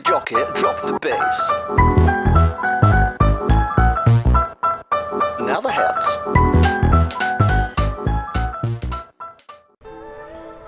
disc jockey drop the bass. Now the heads.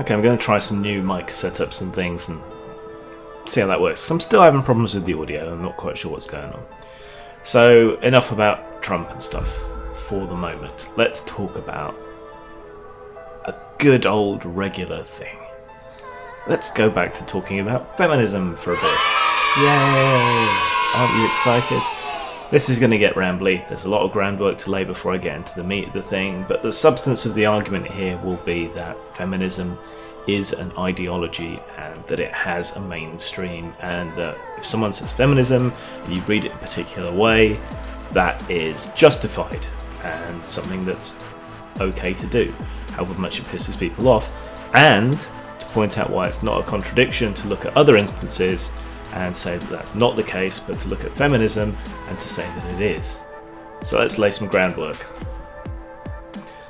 Okay, I'm going to try some new mic setups and things and see how that works. I'm still having problems with the audio. I'm not quite sure what's going on. So, enough about Trump and stuff for the moment. Let's talk about a good old regular thing. Let's go back to talking about feminism for a bit. Yay! Aren't you excited? This is going to get rambly. There's a lot of groundwork to lay before I get into the meat of the thing, but the substance of the argument here will be that feminism is an ideology and that it has a mainstream, and that if someone says feminism and you read it a particular way, that is justified and something that's okay to do, however much it pisses people off, and to point out why it's not a contradiction to look at other instances and say that that's not the case, but to look at feminism and to say that it is. So let's lay some groundwork.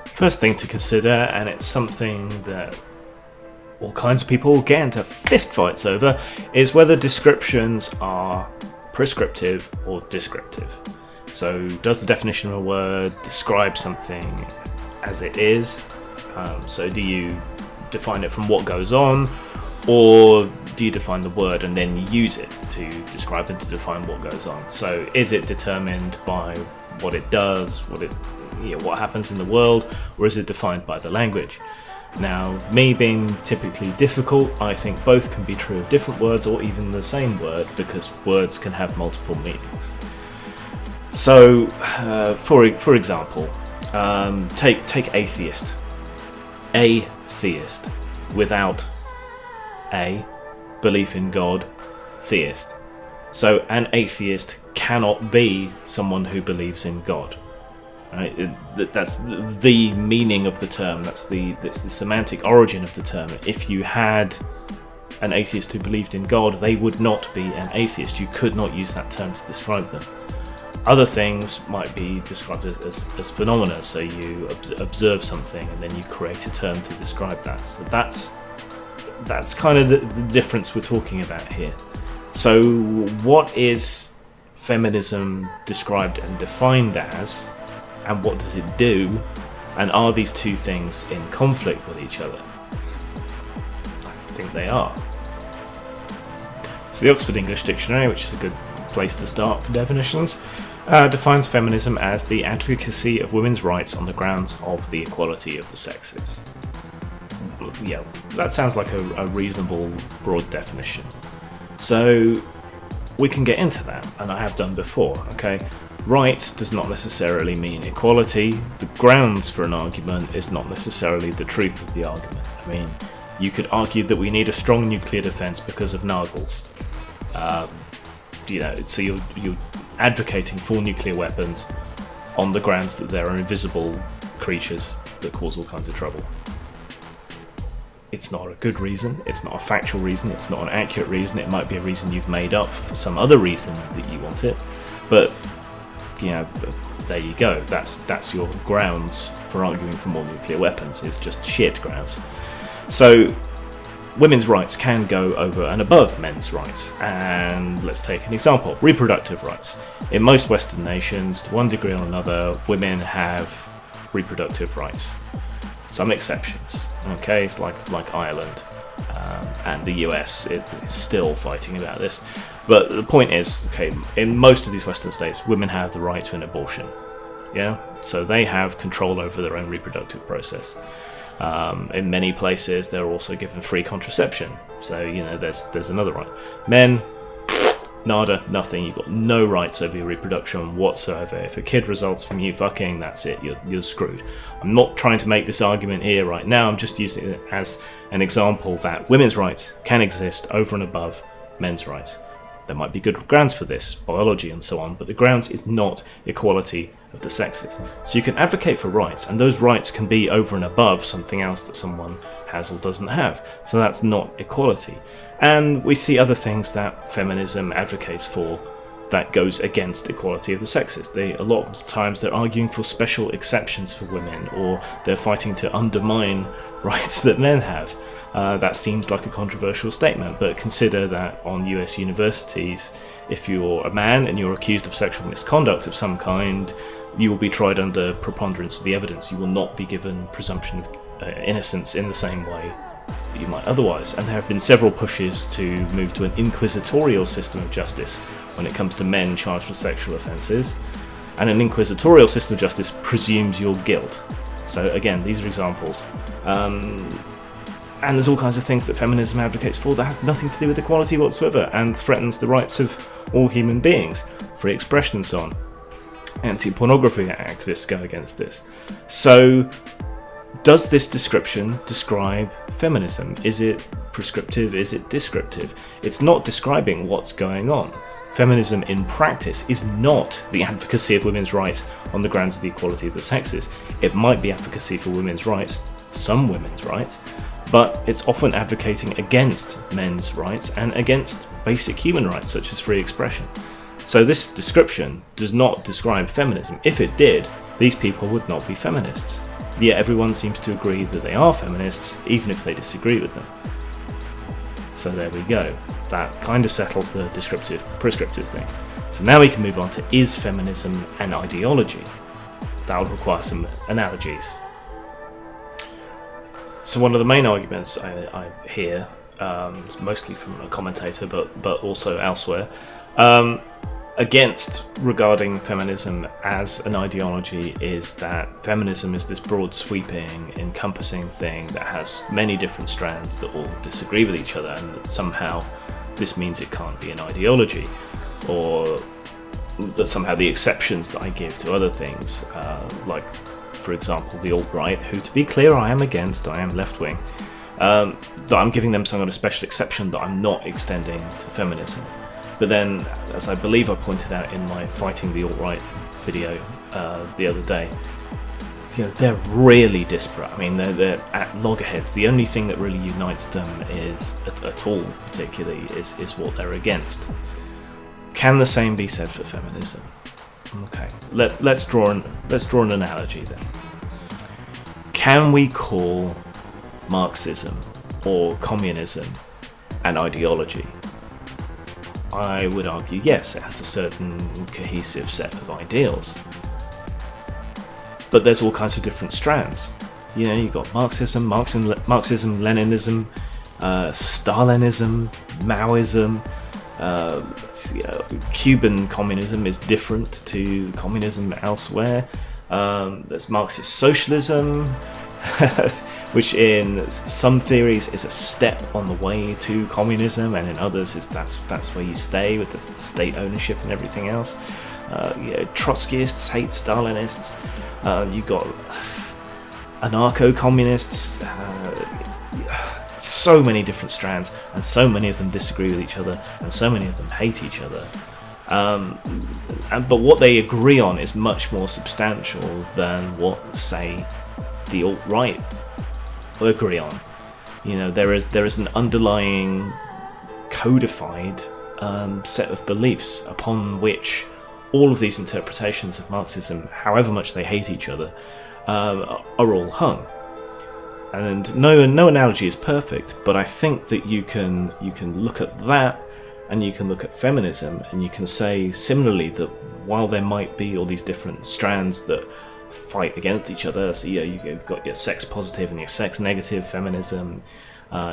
First thing to consider, and it's something that all kinds of people get into fistfights over, is whether descriptions are prescriptive or descriptive. So does the definition of a word describe something as it is? So do you define it from what goes on, or do you define the word and then use it to describe and to define what goes on? So is it determined by what it does, what happens in the world, or is it defined by the language? Now, me being typically difficult, I think both can be true of different words or even the same word, because words can have multiple meanings. So, for example, take atheist. Atheist, without a belief in God, theist. So an atheist cannot be someone who believes in God. Right? That's the meaning of the term. That's the semantic origin of the term. If you had an atheist who believed in God, they would not be an atheist. You could not use that term to describe them. Other things might be described as phenomena. So you observe something and then you create a term to describe that. So that's kind of the difference we're talking about here. So what is feminism described and defined as, and what does it do, and are these two things in conflict with each other? I think they are. So the Oxford English Dictionary, which is a good place to start for definitions, defines feminism as the advocacy of women's rights on the grounds of the equality of the sexes. Yeah, that sounds like a reasonable broad definition. So we can get into that, and I have done before, okay? Rights does not necessarily mean equality. The grounds for an argument is not necessarily the truth of the argument. I mean, you could argue that we need a strong nuclear defense because of Nagels. So you're advocating for nuclear weapons on the grounds that there are invisible creatures that cause all kinds of trouble. It's not a good reason, it's not a factual reason, it's not an accurate reason. It might be a reason you've made up for some other reason that you want it, but there you go. That's your grounds for arguing for more nuclear weapons. It's just shit grounds. So women's rights can go over and above men's rights, and let's take an example: reproductive rights. In most Western nations, to one degree or another, women have reproductive rights. Some exceptions, okay? It's like Ireland and the US is still fighting about this. But the point is, okay, in most of these Western states, women have the right to an abortion. Yeah, so they have control over their own reproductive process. In many places, they're also given free contraception. So there's another right. Men, nada, nothing. You've got no rights over your reproduction whatsoever. If a kid results from you fucking, that's it. You're screwed. I'm not trying to make this argument here right now. I'm just using it as an example that women's rights can exist over and above men's rights. There might be good grounds for this, biology and so on, but the grounds is not equality of the sexes. So you can advocate for rights, and those rights can be over and above something else that someone has or doesn't have. So that's not equality. And we see other things that feminism advocates for that goes against equality of the sexes. A lot of times they're arguing for special exceptions for women, or they're fighting to undermine rights that men have. that seems like a controversial statement, but consider that on US universities, if you're a man and you're accused of sexual misconduct of some kind, you will be tried under preponderance of the evidence. You will not be given presumption of innocence in the same way that you might otherwise. And there have been several pushes to move to an inquisitorial system of justice when it comes to men charged with sexual offences. And an inquisitorial system of justice presumes your guilt. So again, these are examples. And there's all kinds of things that feminism advocates for that has nothing to do with equality whatsoever and threatens the rights of all human beings, free expression and so on. Anti-pornography activists go against this. So, does this description describe feminism? Is it prescriptive? Is it descriptive? It's not describing what's going on. Feminism in practice is not the advocacy of women's rights on the grounds of the equality of the sexes. It might be advocacy for women's rights, some women's rights, but it's often advocating against men's rights and against basic human rights such as free expression. So this description does not describe feminism. If it did, these people would not be feminists. Yet everyone seems to agree that they are feminists, even if they disagree with them. So there we go. That kind of settles the prescriptive thing. So now we can move on to, is feminism an ideology? That would require some analogies. So one of the main arguments I hear, it's mostly from a commentator, but also elsewhere, against regarding feminism as an ideology is that feminism is this broad sweeping, encompassing thing that has many different strands that all disagree with each other, and that somehow this means it can't be an ideology, or that somehow the exceptions that I give to other things, like for example the alt-right, who to be clear I am against, I am left-wing, that I'm giving them some kind of special exception that I'm not extending to feminism. But then, as I believe I pointed out in my Fighting the Alt-Right video the other day, they're really disparate. I mean, they're at loggerheads. The only thing that really unites them is, at all particularly, is what they're against. Can the same be said for feminism? Okay, let's draw an analogy then. Can we call Marxism or communism an ideology? I would argue yes, it has a certain cohesive set of ideals. But there's all kinds of different strands. You've got Marxism, Leninism, Stalinism, Maoism. Cuban communism is different to communism elsewhere. There's Marxist socialism, which in some theories is a step on the way to communism, and in others is that's where you stay with the state ownership and everything else. Trotskyists hate Stalinists. You've got anarcho-communists. So many different strands, and so many of them disagree with each other, and so many of them hate each other. But what they agree on is much more substantial than what, say, the alt-right agree on. There is an underlying codified set of beliefs upon which all of these interpretations of Marxism, however much they hate each other, are all hung. And no analogy is perfect, but I think that you can look at that, and you can look at feminism, and you can say similarly that while there might be all these different strands that fight against each other, so you've got your sex positive and your sex negative feminism,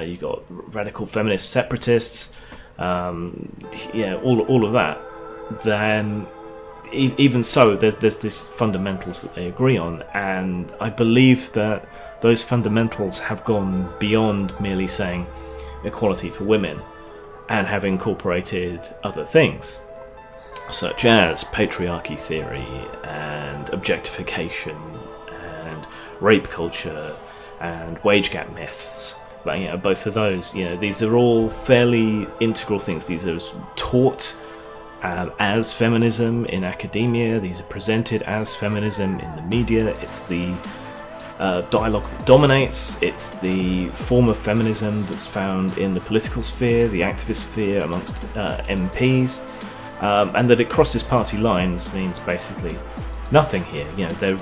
you've got radical feminist separatists, all of that, then even so there's these fundamentals that they agree on, and I believe that those fundamentals have gone beyond merely saying equality for women and have incorporated other things, such as patriarchy theory and objectification and rape culture and wage gap myths. But, both of those, these are all fairly integral things. These are taught as feminism in academia. These are presented as feminism in the media. It's the dialogue that dominates. It's the form of feminism that's found in the political sphere, the activist sphere, amongst MPs, and that it crosses party lines means basically nothing here.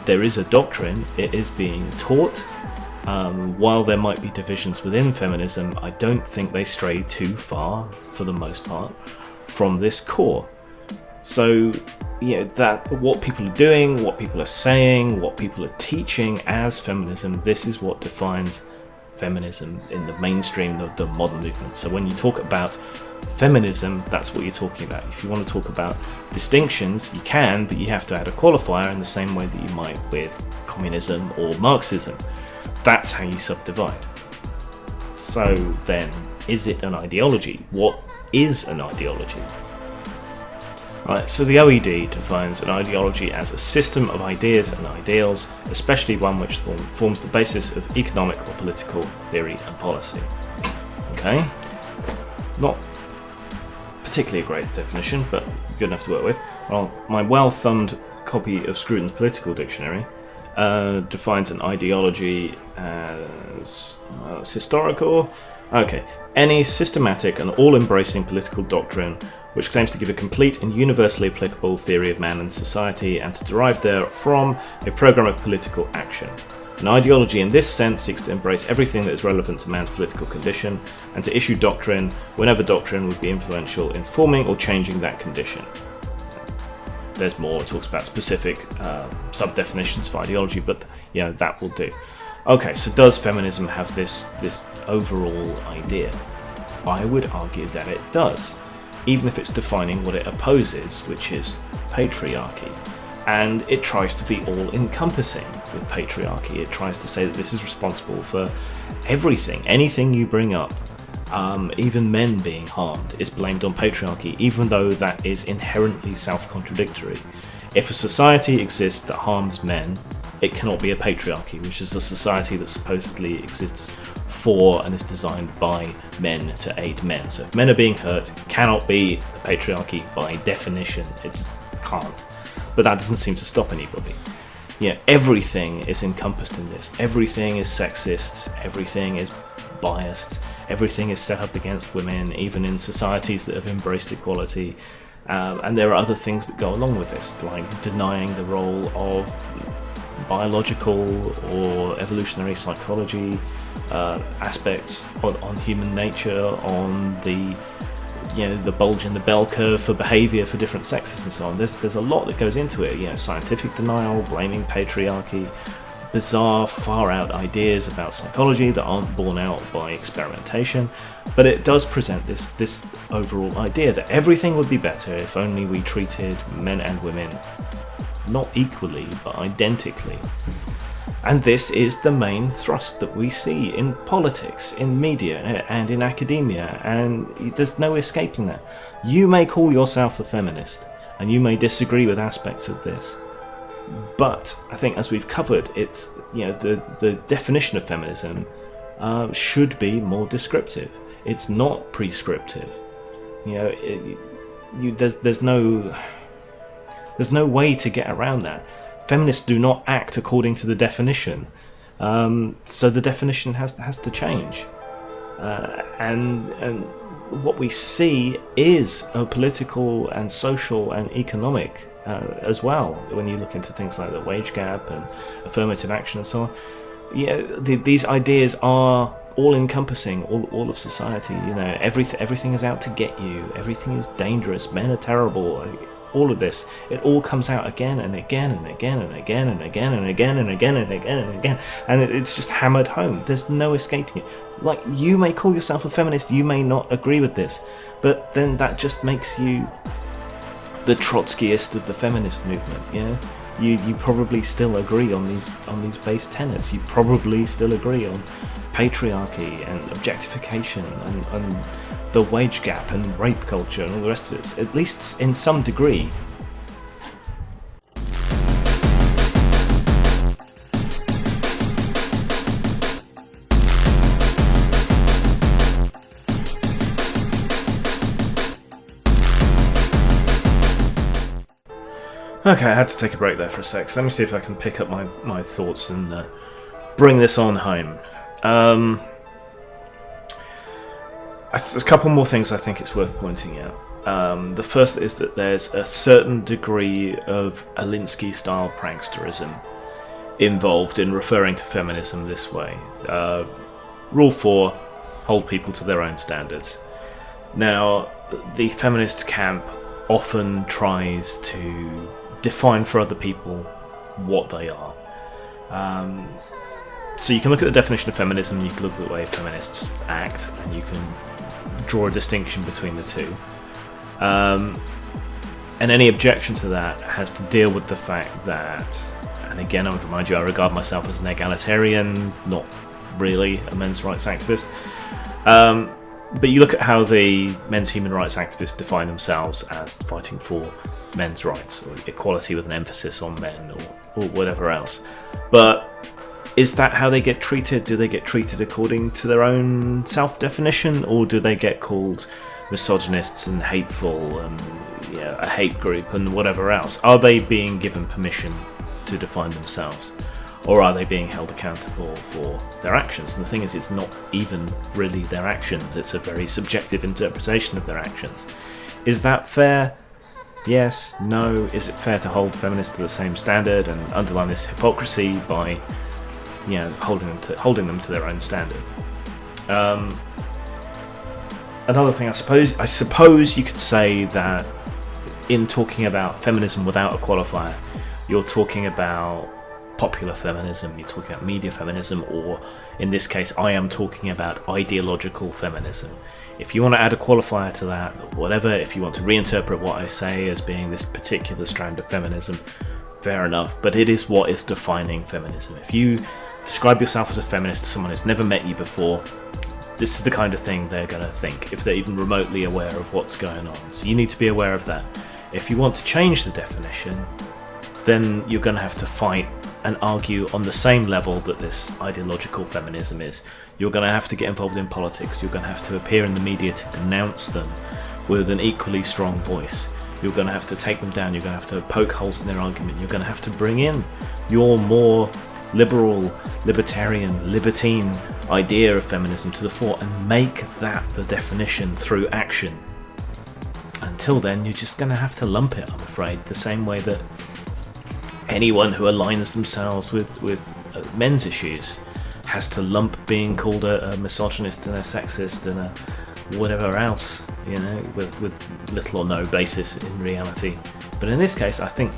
There is a doctrine, it is being taught, While there might be divisions within feminism, I don't think they stray too far, for the most part, from this core. So, that what people are doing, what people are saying, what people are teaching as feminism, this is what defines feminism in the mainstream, the modern movement. So when you talk about feminism, that's what you're talking about. If you want to talk about distinctions, you can, but you have to add a qualifier in the same way that you might with communism or Marxism. That's how you subdivide. So then, is it an ideology? What is an ideology? Right, so the OED defines an ideology as a system of ideas and ideals, especially one which forms the basis of economic or political theory and policy. Okay? Not particularly a great definition, but good enough to work with. Well, my well-thumbed copy of Scruton's Political Dictionary defines an ideology as historical. Okay, any systematic and all-embracing political doctrine which claims to give a complete and universally applicable theory of man and society and to derive therefrom a program of political action. An ideology in this sense seeks to embrace everything that is relevant to man's political condition and to issue doctrine whenever doctrine would be influential in forming or changing that condition. There's more, it talks about specific sub-definitions of ideology, but that will do. Okay, so does feminism have this overall idea? I would argue that it does, even if it's defining what it opposes, which is patriarchy. And it tries to be all-encompassing with patriarchy. It tries to say that this is responsible for everything. Anything you bring up, even men being harmed, is blamed on patriarchy, even though that is inherently self-contradictory. If a society exists that harms men, it cannot be a patriarchy, which is a society that supposedly exists for and is designed by men to aid men. So if men are being hurt, it cannot be a patriarchy by definition. It just can't. But that doesn't seem to stop anybody. Everything is encompassed in this. Everything is sexist. Everything is biased. Everything is set up against women, even in societies that have embraced equality. And there are other things that go along with this, like denying the role of biological or evolutionary psychology aspects on human nature, on the bulge in the bell curve for behaviour for different sexes and so on. There's a lot that goes into it. Scientific denial, blaming patriarchy, bizarre, far-out ideas about psychology that aren't borne out by experimentation. But it does present this overall idea that everything would be better if only we treated men and women not equally, but identically. And this is the main thrust that we see in politics, in media, and in academia, and there's no escaping that. You may call yourself a feminist, and you may disagree with aspects of this, but I think, as we've covered, it's the definition of feminism should be more descriptive. It's not prescriptive. There's no way to get around that. Feminists do not act according to the definition, so the definition has to change. And what we see is a political and social and economic as well, when you look into things like the wage gap and affirmative action and so on. These ideas are all-encompassing, all of society. Everything is out to get you. Everything is dangerous. Men are terrible. All of this, it all comes out again and again and again and again and again and again and again and again and again, and it's just hammered home. There's no escaping it. Like, you may call yourself a feminist, you may not agree with this, but then that just makes you the Trotskyist of the feminist movement. You probably still agree on these base tenets. You probably still agree on patriarchy and objectification and the wage gap and rape culture and all the rest of it, at least in some degree. Okay, I had to take a break there for a sec, so let me see if I can pick up my thoughts and bring this on home. There's a couple more things I think it's worth pointing out. The first is that there's a certain degree of Alinsky-style pranksterism involved in referring to feminism this way. Rule 4, hold people to their own standards. Now, the feminist camp often tries to define for other people what they are. So you can look at the definition of feminism, you can look at the way feminists act, and you can draw a distinction between the two. And any objection to that has to deal with the fact that, and again I would remind you, I regard myself as an egalitarian, not really a men's rights activist. But you look at how the men's human rights activists define themselves as fighting for men's rights, or equality with an emphasis on men, or whatever else. But is that how they get treated? Do they get treated according to their own self-definition, or do they get called misogynists and hateful and a hate group and whatever else? Are they being given permission to define themselves, or are they being held accountable for their actions? And the thing is, it's not even really their actions, it's a very subjective interpretation of their actions. Is that fair? Yes, no. Is it fair to hold feminists to the same standard and underline this hypocrisy by holding them to their own standard? Another thing, I suppose you could say that in talking about feminism without a qualifier, you're talking about popular feminism, you're talking about media feminism, or in this case I am talking about ideological feminism. If you want to add a qualifier to that, or whatever, if you want to reinterpret what I say as being this particular strand of feminism, fair enough, but it is what is defining feminism. If you describe yourself as a feminist to someone who's never met you before, this is the kind of thing they're going to think, if they're even remotely aware of what's going on. So you need to be aware of that. If you want to change the definition, then you're going to have to fight and argue on the same level that this ideological feminism is. You're going to have to get involved in politics. You're going to have to appear in the media to denounce them with an equally strong voice. You're going to have to take them down. You're going to have to poke holes in their argument. You're going to have to bring in your more liberal, libertarian, libertine idea of feminism to the fore and make that the definition through action. Until then, you're just going to have to lump it, I'm afraid, the same way that anyone who aligns themselves with men's issues has to lump being called a misogynist and a sexist and a whatever else, with little or no basis in reality. But in this case, I think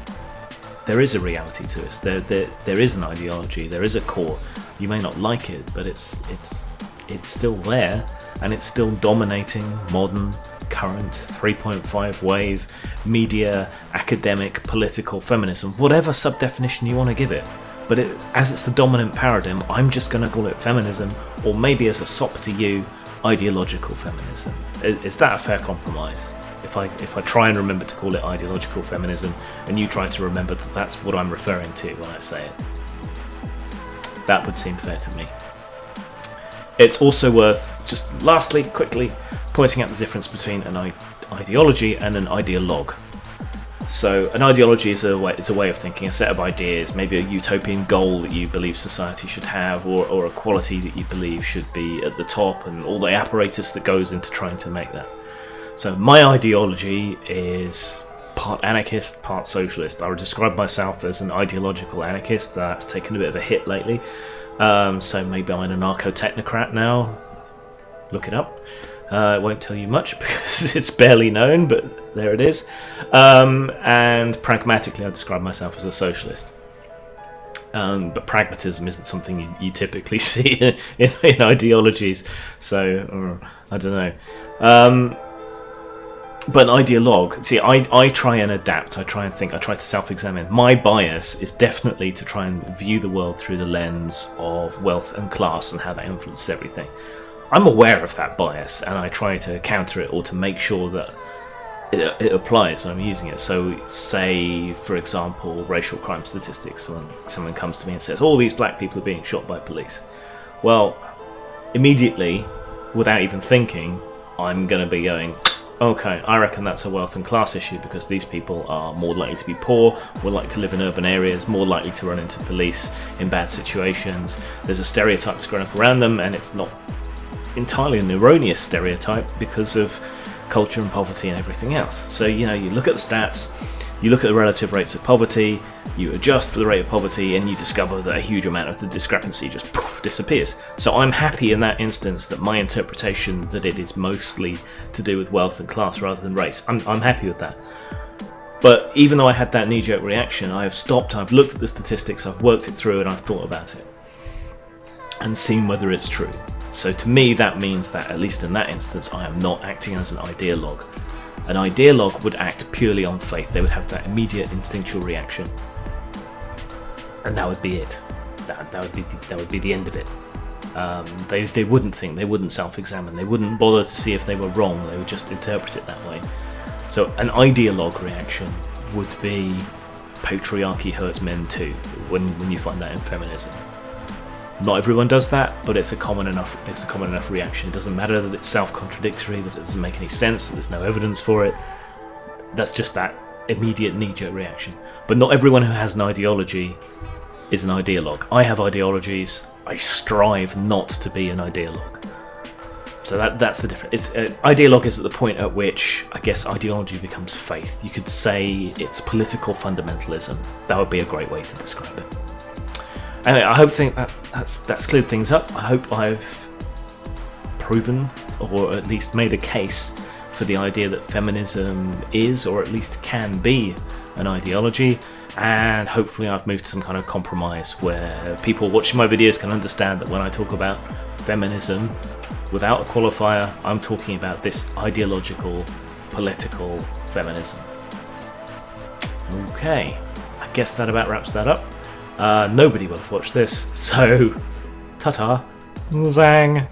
there is a reality to this. There is an ideology. There is a core. You may not like it, but it's still there, and it's still dominating modern, current 3.5 wave media, academic, political feminism, whatever sub-definition you want to give it. But as it's the dominant paradigm, I'm just going to call it feminism, or maybe as a sop to you, ideological feminism. Is that a fair compromise? If I try and remember to call it ideological feminism, and you try to remember that that's what I'm referring to when I say it, that would seem fair to me. It's also worth, just lastly, quickly, pointing out the difference between an ideology and an ideologue. So an ideology is a way of thinking, a set of ideas, maybe a utopian goal that you believe society should have, or a quality that you believe should be at the top, and all the apparatus that goes into trying to make that. So my ideology is part anarchist, part socialist. I would describe myself as an ideological anarchist. That's taken a bit of a hit lately. So maybe I'm an anarcho-technocrat now. Look it up. I won't tell you much because it's barely known, but there it is. And pragmatically, I describe myself as a socialist. But pragmatism isn't something you typically see in ideologies, so I don't know. But an ideologue, see, I try and adapt, I try and think, I try to self-examine. My bias is definitely to try and view the world through the lens of wealth and class and how that influences everything. I'm aware of that bias, and I try to counter it or to make sure that it applies when I'm using it. So, say, for example, racial crime statistics. When someone comes to me and says, all these black people are being shot by police. Well, immediately, without even thinking, I'm going to be going, okay, I reckon that's a wealth and class issue because these people are more likely to be poor, more likely to live in urban areas, more likely to run into police in bad situations. There's a stereotype that's grown up around them, and it's not entirely an erroneous stereotype because of culture and poverty and everything else. So, you look at the stats, You look at the relative rates of poverty, you adjust for the rate of poverty, and you discover that a huge amount of the discrepancy just disappears. So I'm happy in that instance that my interpretation that it is mostly to do with wealth and class rather than race, I'm happy with that. But even though I had that knee-jerk reaction, I have stopped, I've looked at the statistics, I've worked it through, and I've thought about it and seen whether it's true. So to me that means that, at least in that instance, I am not acting as an ideologue. An ideologue would act purely on faith. They would have that immediate instinctual reaction, and that would be it. That would be the end of it. They wouldn't think, they wouldn't self-examine, they wouldn't bother to see if they were wrong. They would just interpret it that way. So an ideologue reaction would be patriarchy hurts men too. When you find that in feminism, not everyone does that, but it's a common enough reaction. It doesn't matter that it's self-contradictory, that it doesn't make any sense, that there's no evidence for it. That's just that immediate knee-jerk reaction. But not everyone who has an ideology is an ideologue. I have ideologies. I strive not to be an ideologue. So that's the difference. Ideologue is at the point at which, I guess, ideology becomes faith. You could say it's political fundamentalism. That would be a great way to describe it. Anyway, I think that's cleared things up. I hope I've proven, or at least made a case for the idea that feminism is, or at least can be, an ideology, and hopefully I've moved to some kind of compromise where people watching my videos can understand that when I talk about feminism without a qualifier, I'm talking about this ideological, political feminism. Okay, I guess that about wraps that up. Nobody will have watched this, so ta-ta, zang.